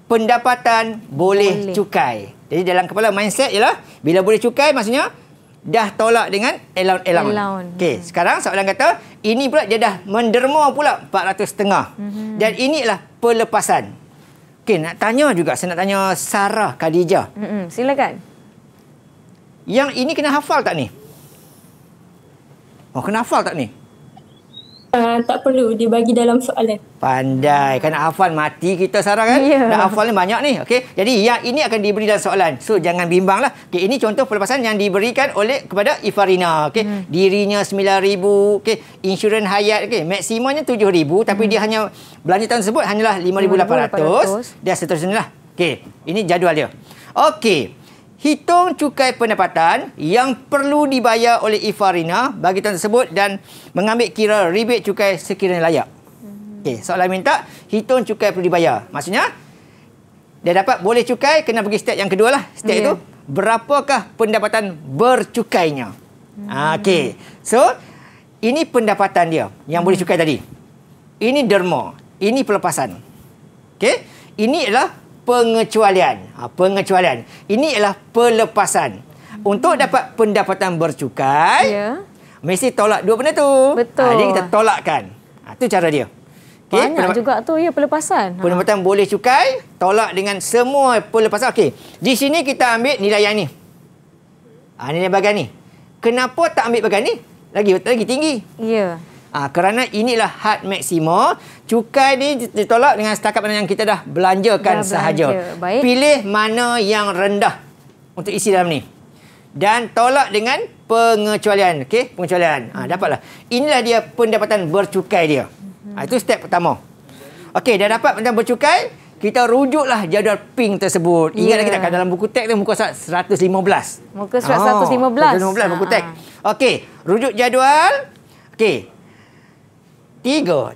Pendapatan boleh cukai. Jadi dalam kepala mindset ialah bila boleh cukai maksudnya dah tolak dengan allowance. Okey, sekarang soalan kata ini pula dia dah menderma pula 400.5. Dan ini ialah pelepasan. Okey, nak tanya juga, saya nak tanya Sarah Khadijah. Silakan. Yang ini kena hafal tak ni? Kena hafal tak ni? Tak perlu dibagi dalam soalan. Pandai. Kan nak hafal mati kita Sarah kan? Nak hafal ni banyak ni. Okey. Jadi yang ini akan diberi dalam soalan. So jangan bimbanglah. Okey, ini contoh pelepasan yang diberikan oleh kepada Ifarina. Okey. Dirinya RM9,000. Okey. Insurans hayat okey, maksimumnya RM7,000 tapi dia hanya belanja tahun tersebut hanyalah RM5,800 dan seterusnya lah. Okey. Ini jadual dia. Okey. Hitung cukai pendapatan yang perlu dibayar oleh Ifarina bagi tahun tersebut dan mengambil kira rebate cukai sekiranya layak. Okey, soalan minta hitung cukai perlu dibayar. Maksudnya, dia dapat boleh cukai, kena pergi step yang kedua lah. Step itu, berapakah pendapatan bercukainya? Okey, so ini pendapatan dia yang boleh cukai tadi. Ini derma, ini pelepasan. Okey, ini adalah pengecualian. Pengecualian. Ini adalah pelepasan. Untuk dapat pendapatan bercukai, mesti tolak dua benda tu. Betul. Jadi kita tolakkan. Itu cara dia. Okay? Banyak juga tu ya pelepasan. Pendapatan boleh cukai, tolak dengan semua pelepasan. Okey. Di sini kita ambil nilai yang ni. Nilai bahagian ni. Kenapa tak ambil bahagian ni? Lagi tinggi. Ya. Kerana inilah had maksima. Cukai ni ditolak dengan setakat mana yang kita dah belanjakan sahaja. Baik. Pilih mana yang rendah untuk isi dalam ni. Dan tolak dengan pengecualian. Okey, pengecualian. Dapatlah. Inilah dia pendapatan bercukai dia. Itu step pertama. Okey, dah dapat pendapatan bercukai, kita rujuklah jadual pink tersebut. Ingat lagi tak, dalam buku teks tu muka surat 115. Muka surat 115. 115 buku teks. Okey, rujuk jadual. Okey. 3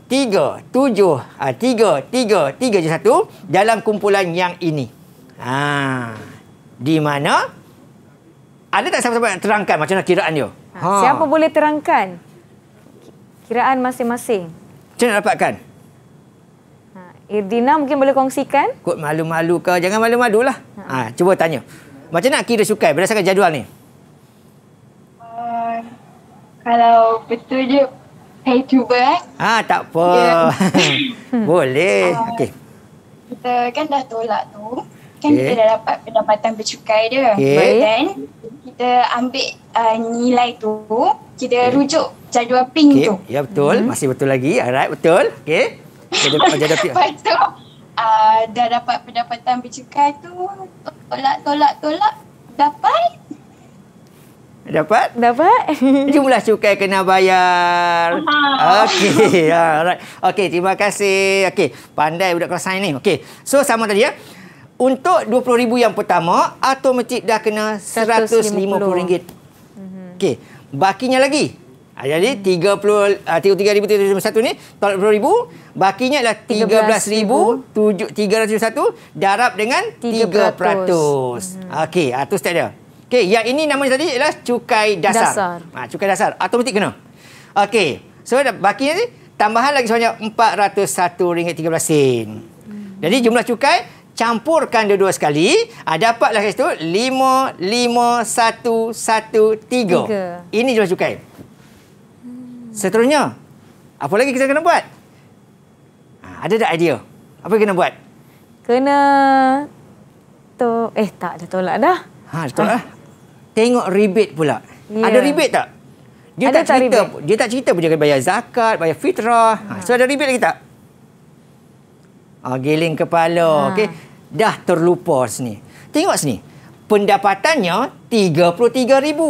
je satu dalam kumpulan yang ini. Di mana ada tak siapa-siapa nak terangkan macam mana kiraan dia? Siapa boleh terangkan kiraan masing-masing? Macam mana nak dapatkan? Irdina mungkin boleh kongsikan? Kot malu-malu ke? Jangan malu-malu lah. Cuba tanya. Macam nak kira cukai berdasarkan jadual ni? Kalau betul je, saya cuba. Tak apa. Boleh. Okey. Kita kan dah tolak tu. Kan kita dah dapat pendapatan bercukai dia. Dan kita ambil nilai tu, kita rujuk jadual PIN tu. Ya, betul. Masih betul lagi. Alright, betul. Okey. Lepas tu, dah dapat pendapatan bercukai tu, tolak. Dapat? Jumlah cukai kena bayar. Okey. Alright. Okey, terima kasih. Okey, pandai budak kelas sains ni. Okey. So, sama tadi ya. Untuk RM20,000 yang pertama, automatik dah kena RM150. Okey. Bakinya lagi. Jadi 33,371 ni tolak RM20,000, bakinya adalah 13,371 darab dengan 3%. Okey, tu step dia. Okey, yang ini namanya tadi adalah cukai dasar. Cukai dasar automatik kena. Okey. So bakinya ni tambahan lagi sebanyak RM401.13. Jadi jumlah cukai campurkan dua-dua sekali, dapatlah kat situ 55,113. Ini jumlah cukai. Seterusnya, apa lagi kita kena buat? Ada tak idea? Apa yang kena buat? Kena tak ada tolak dah. Tolak dah. Tengok rebate pula. Ada rebate tak? Dia ada tak cerita. Dia tak cerita pun dia kena bayar zakat, bayar fitrah. So ada rebate lagi tak? Giling kepala. Okey. Dah terlupa sini. Tengok sini. Pendapatannya RM33,000.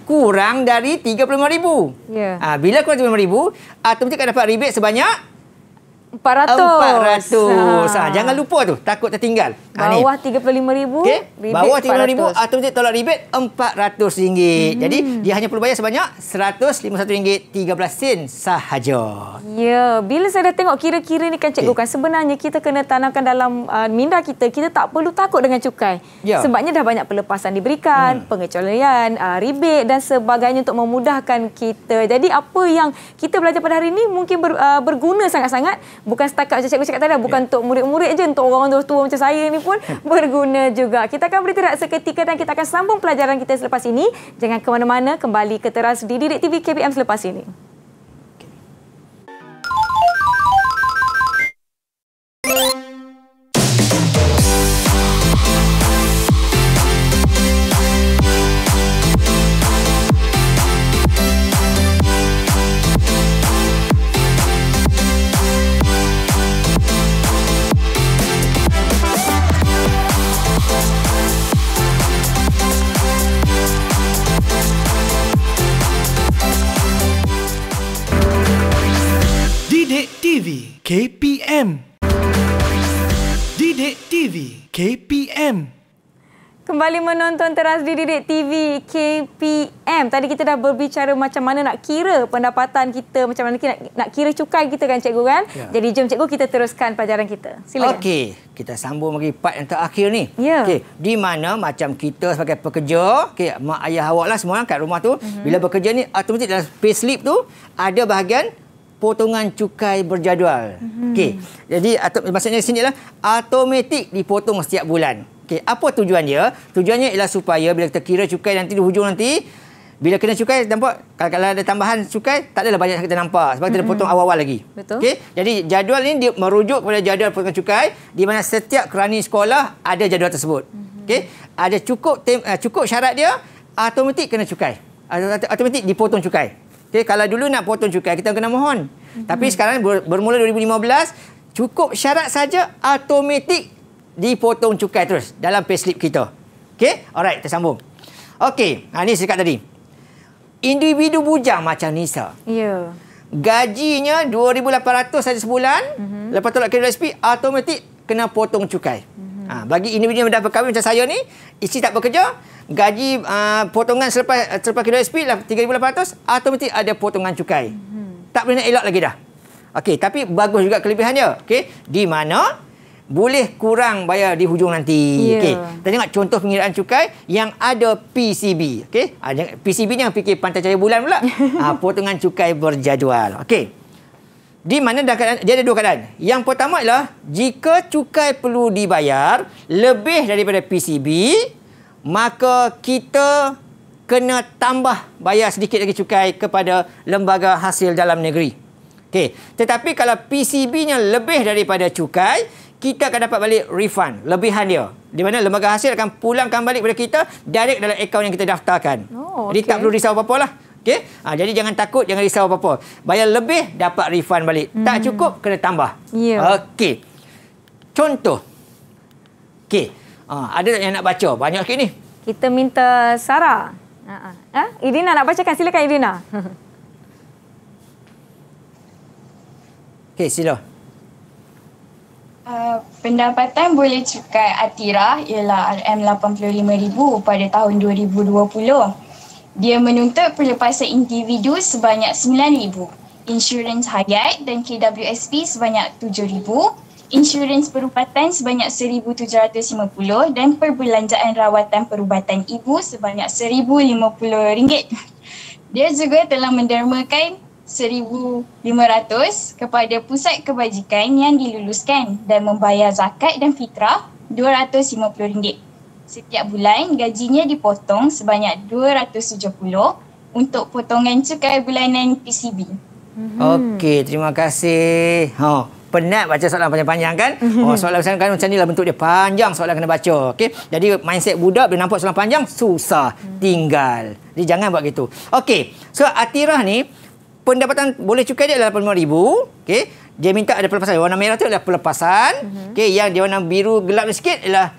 Kurang dari RM35,000. Bila kurang RM35,000, automatik akan dapat rebate sebanyak RM400. Jangan lupa tu, takut tertinggal. Bawah RM35,000. Bawah RM35,000, automatik tolak rebate RM400. Jadi dia hanya perlu bayar sebanyak RM151.13 sahaja. Ya, bila saya dah tengok kira-kira ni kan cikgu kan, sebenarnya kita kena tanamkan dalam minda kita tak perlu takut dengan cukai. Sebabnya dah banyak pelepasan diberikan, pengecualian, rebate dan sebagainya untuk memudahkan kita. Jadi apa yang kita belajar pada hari ini mungkin berguna sangat-sangat. Bukan setakat macam cikgu cakap tadi, bukan untuk murid-murid je, untuk orang tua macam saya ni pun berguna juga. Kita akan beristirahat seketika dan kita akan sambung pelajaran kita selepas ini. Jangan ke mana-mana, kembali ke teras di Didik TV KPM selepas ini. KPM. Didik TV KPM. Kembali menonton teras di Didik TV KPM. Tadi kita dah berbicara macam mana nak kira pendapatan kita, macam mana nak kira cukai kita kan cikgu kan? Jadi jom cikgu kita teruskan pelajaran kita. Silakan. Okey, kita sambung lagi part yang terakhir ni. Okey, di mana macam kita sebagai pekerja, mak ayah awak lah semua kat rumah tu, bila bekerja ni automatik dalam payslip tu ada bahagian potongan cukai berjadual. Okey. Jadi maksudnya sini adalah automatik dipotong setiap bulan. Okey, apa tujuan dia? Tujuannya ialah supaya bila kita kira cukai nanti di hujung nanti, bila kena cukai nampak kalau ada tambahan cukai tak adalah banyak kita nampak sebab kita potong awal-awal lagi. Okey. Jadi jadual ini dia merujuk kepada jadual potongan cukai di mana setiap kerani sekolah ada jadual tersebut. Okey. Ada cukup syarat dia automatik kena cukai. Automatik dipotong cukai. Okay, kalau dulu nak potong cukai, kita kena mohon. Tapi sekarang bermula 2015, cukup syarat saja automatik dipotong cukai terus dalam payslip kita. Okey, alright, kita sambung. Okey, ini saya cakap tadi. Individu bujang macam Nisa. Gajinya 2,800 saja sebulan. Lepas tolak KWSP, automatik kena potong cukai. Bagi individu yang dah berkahwin macam saya ni, isteri tak bekerja, gaji potongan selepas KWSP lah 3,800, automatik ada potongan cukai. Tak boleh nak elak lagi dah. Okey, tapi bagus juga kelebihan dia. Okey, di mana boleh kurang bayar di hujung nanti. Yeah. Okey. Kita tengok contoh pengiraan cukai yang ada PCB. Okey. PCB ni yang fikir pantai cahaya bulan pula. Potongan cukai berjadual. Okey. Di mana dia ada dua keadaan. Yang pertama adalah jika cukai perlu dibayar lebih daripada PCB, maka kita kena tambah bayar sedikit lagi cukai kepada lembaga hasil dalam negeri. Okey. Tetapi kalau PCB-nya lebih daripada cukai, kita akan dapat balik refund, lebihan dia. Di mana lembaga hasil akan pulangkan balik kepada kita direct dalam akaun yang kita daftarkan. Jadi tak perlu risau apa-apa lah. Okay? Jadi jangan takut, jangan risau apa-apa. Bayar lebih, dapat refund balik. Tak cukup, kena tambah. Okey. Contoh. Okey. Ada yang nak baca? Banyak sikit ni. Kita minta Sarah. Irina nak bacakan. Silakan Irina. Okey, sila. Pendapatan boleh cukai Atira ialah RM85,000 pada tahun 2020. Dia menuntut pelepasan individu sebanyak RM9,000, insurans hayat dan KWSP sebanyak RM7,000, insurans perubatan sebanyak RM1,750 dan perbelanjaan rawatan perubatan ibu sebanyak RM1,050. Dia juga telah mendermakan RM1,500 kepada pusat kebajikan yang diluluskan dan membayar zakat dan fitrah RM250. Setiap bulan gajinya dipotong sebanyak RM270 untuk potongan cukai bulanan PCB. Okey, terima kasih. Penat baca soalan panjang-panjang kan? Soalan kan macam ni lah bentuk dia. Panjang soalan kena baca. Okey. Jadi mindset budak bila nampak soalan panjang, susah tinggal. Jadi jangan buat gitu. Okey. So Atira ni pendapatan boleh cukai dia adalah RM85,000. Okey. Dia minta ada pelepasan. Warna merah tu adalah pelepasan. Okey, yang dia warna biru gelap sikit adalah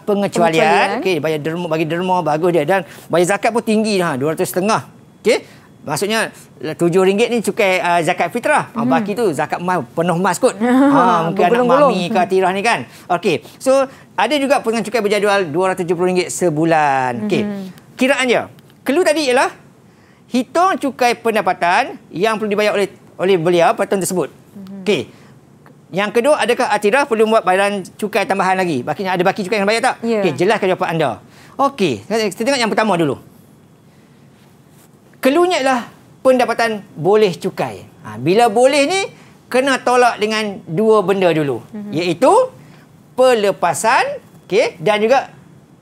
pengecualian. Okey, bayar derma, bagi derma bagus dia dan bayar zakat pun tinggi dah, RM250. Okey. Maksudnya RM7 ni cukai zakat fitrah. Baki tu zakat emas, penuh emas kot. Mungkin anak mami ke Atira ni kan. Okey. So ada juga pengen cukai berjadual RM270 sebulan. Okey. Kiraan dia. Clue tadi ialah hitung cukai pendapatan yang perlu dibayar oleh beliau pada tahun tersebut. Okey. Yang kedua, adakah Atira perlu buat bayaran cukai tambahan lagi? Ada baki cukai yang bayar tak? Okey, jelaskan jawapan anda. Okey, kita tengok yang pertama dulu. Cluenya adalah pendapatan boleh cukai. Bila boleh ni, kena tolak dengan dua benda dulu. Iaitu pelepasan dan juga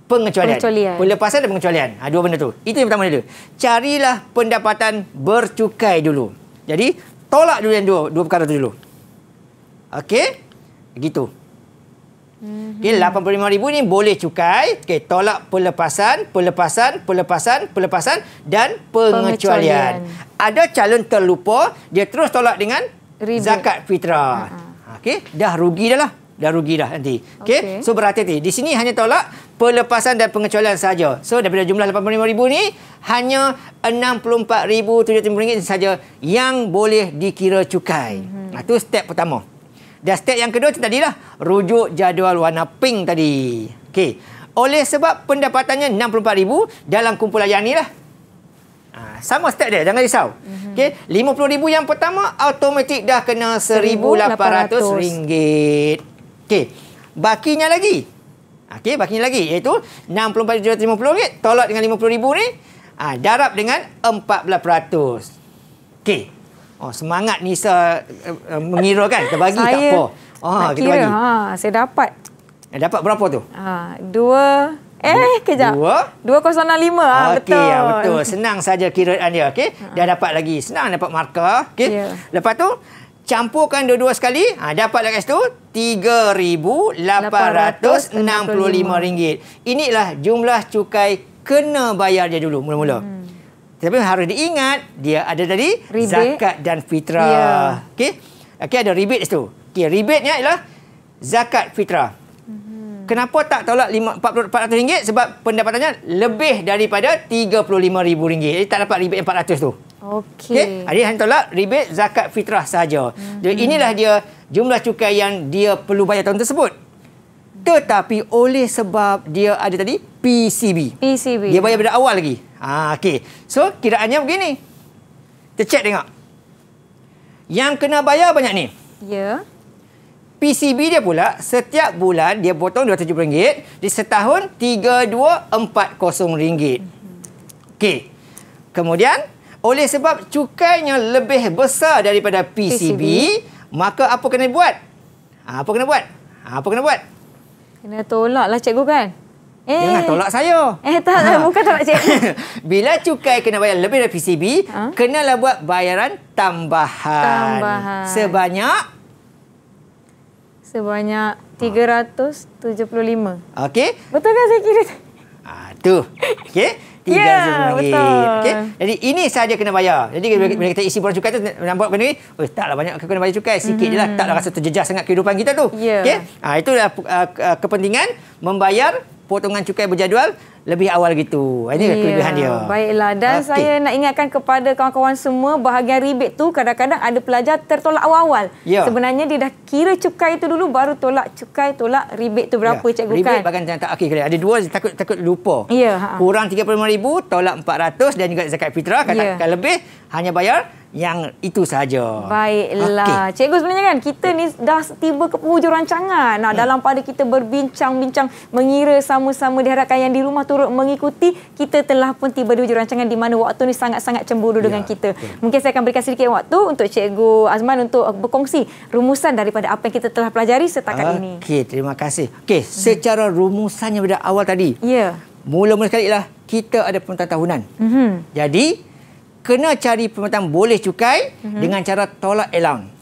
pengecualian. Pelepasan dan pengecualian. Dua benda tu. Itu yang pertama dulu. Carilah pendapatan bercukai dulu. Jadi, tolak dulu yang dua perkara tu dulu. Okey? Begitu. Okey, RM85,000 ni boleh cukai. Okey, tolak pelepasan dan pengecualian. Ada calon terlupa, dia terus tolak dengan zakat fitrah. Okey, dah rugi dah lah. Dah rugi dah nanti. Okey, so berhati-hati. Di sini hanya tolak pelepasan dan pengecualian saja. So daripada jumlah RM85,000 ni hanya RM64,750 saja yang boleh dikira cukai. Itu step pertama. Dan step yang kedua tadilah rujuk jadual warna pink tadi. Okey. Oleh sebab pendapatannya RM64,000 dalam kumpulan yang ni lah. Sama step dia, jangan risau. Okey, RM50,000 yang pertama automatik dah kena RM1,800. Okey. Bakinya lagi. Okey, bakinya lagi iaitu RM64,750 tolak dengan RM50,000 ni darab dengan 14%. Okey. Semangat Nisa mengira kan? Kita bagi tak apa. Kita kira, bagi. Saya dapat. Dapat berapa tu? Kejap. 2065. Okey, betul. Senang saja kiraan dia. Okey. Dah dapat lagi. Senang dapat markah. Okey. Lepas tu campurkan dua-dua sekali, dapat dekat situ RM3,865. Inilah jumlah cukai kena bayar dia dulu mula-mula. Tapi harus diingat, dia ada tadi rebate, zakat dan fitrah. Okey. Okey, ada rebate situ. Okey, rebate-nya ialah zakat fitrah. Kenapa tak tolak RM400? Sebab pendapatannya lebih daripada RM35,000. Jadi tak dapat rebate RM400 tu. Okey. Jadi hanya tolak rebate zakat fitrah sahaja. Jadi inilah dia jumlah cukai yang dia perlu bayar tahun tersebut. Tetapi oleh sebab dia ada tadi PCB. Dia bayar pada awal lagi. Okey. So, kiraannya begini. Kita check tengok. Yang kena bayar banyak ni. PCB dia pula setiap bulan dia potong RM270. Di setahun RM3240. Okey. Kemudian oleh sebab cukainya lebih besar daripada PCB, maka apa kena buat? Apa kena buat? Kena tolak lah cikgu kan? Jangan tolak saya. Tak, bukan tolak cikgu. Bila cukai kena bayar lebih dari PCB, kenalah buat bayaran tambahan. Sebanyak 375. Okey. Betul kan saya kira? Tu. Okey. RM300. Betul. Okey. Jadi ini sahaja kena bayar. Jadi bila kita isi borang cukai tu nampak benda ni, taklah banyak kena bayar cukai, sikit je lah. Taklah rasa terjejas sangat kehidupan kita tu. Okey. Itulah kepentingan membayar potongan cukai berjadual lebih awal gitu. Ini kelebihan dia. Baiklah. Dan saya nak ingatkan kepada kawan-kawan semua, bahagian rebate tu kadang-kadang ada pelajar tertolak awal-awal. Sebenarnya dia dah kira cukai itu dulu, baru tolak cukai, tolak rebate tu berapa cikgu kan? Rebate bahagian tak akhir kali. Ada dua, takut lupa. Kurang RM35,000, tolak RM400 dan juga zakat fitrah. Kalau lebih, hanya bayar yang itu sahaja. Baiklah. Cikgu, sebenarnya kan kita ni dah tiba ke penghujung rancangan. Dalam pada kita berbincang-bincang, mengira sama-sama, diharapkan yang di rumah turut mengikuti, kita telah pun tiba di hujung rancangan di mana waktu ni sangat-sangat cemburu dengan kita. Mungkin saya akan berikan sedikit waktu untuk Cikgu Azman untuk berkongsi rumusan daripada apa yang kita telah pelajari setakat ini. Okey, terima kasih. Okey, secara rumusannya pada awal tadi. Mula-mula sekali lah kita ada pemetaan tahunan. Jadi kena cari pendapatan boleh cukai dengan cara tolak allowance.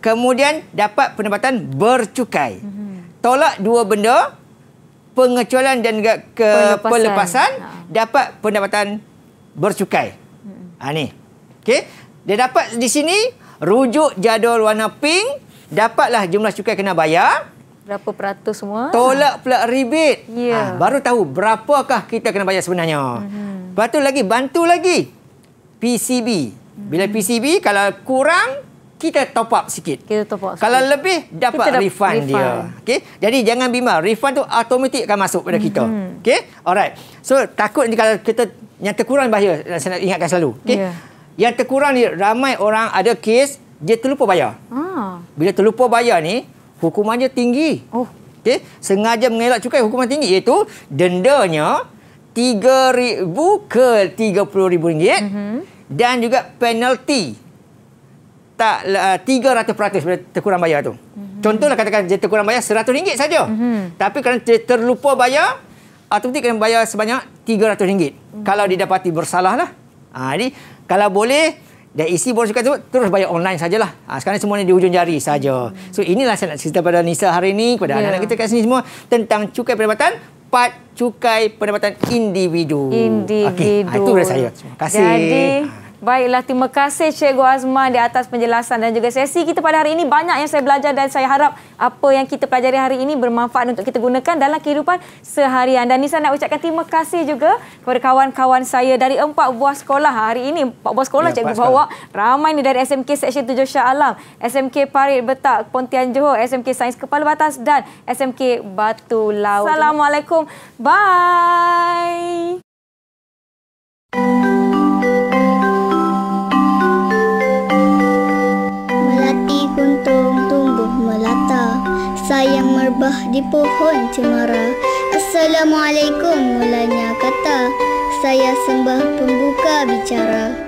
Kemudian dapat pendapatan bercukai. Tolak dua benda, pengecualian dan juga pelepasan, dapat pendapatan bercukai. Ni. Okey. Dia dapat di sini rujuk jadual warna pink, dapatlah jumlah cukai kena bayar. Berapa peratus semua? Tolak pula rebate. Baru tahu berapakah kita kena bayar sebenarnya. Lepas tu lagi bantu lagi PCB. Bila PCB kalau kurang kita top up sikit. Kalau lebih dapat refund dia. Okey. Jadi jangan bimbang, refund tu automatik akan masuk pada kita. Okey. Alright. So takut ni kalau kita yang terkurang bahaya, saya nak ingatkan selalu. Okey. Yang terkurang ni ramai orang ada kes dia terlupa bayar. Bila terlupa bayar ni hukumannya tinggi. Okey. Sengaja mengelak cukai hukuman tinggi, iaitu dendanya RM3,000 ke RM30,000 dan juga penalti 300% bila terkurang bayar tu. Contohlah katakan dia terkurang bayar RM100 saja. Tapi kerana dia terlupa bayar, automatik kena bayar sebanyak RM300. Kalau didapati bersalah lah. Jadi kalau boleh dah isi borang cukai tu terus bayar online sajalah. Sekarang semuanya di hujung jari saja. So inilah saya nak cerita pada Nisa hari ini, kepada anak-anak kita kat sini semua tentang cukai pendapatan, cukai pendapatan individu. Okey, itu dari saya. Terima kasih. Jadi, baiklah, terima kasih Cikgu Azman di atas penjelasan dan juga sesi kita pada hari ini. Banyak yang saya belajar dan saya harap apa yang kita pelajari hari ini bermanfaat untuk kita gunakan dalam kehidupan seharian. Dan Nisa nak ucapkan terima kasih juga kepada kawan-kawan saya dari 4 buah sekolah. Hari ini 4 buah sekolah cikgu bawa. Ramai ni dari SMK Seksyen 7 Shah Alam, SMK Parit Betak Pontian Johor, SMK Sains Kepala Batas dan SMK Batu Laut. Assalamualaikum. Bye. Kuntum tumbuh melata, sayang merbah di pohon cemara. Assalamualaikum mulanya kata, saya sembah pembuka bicara.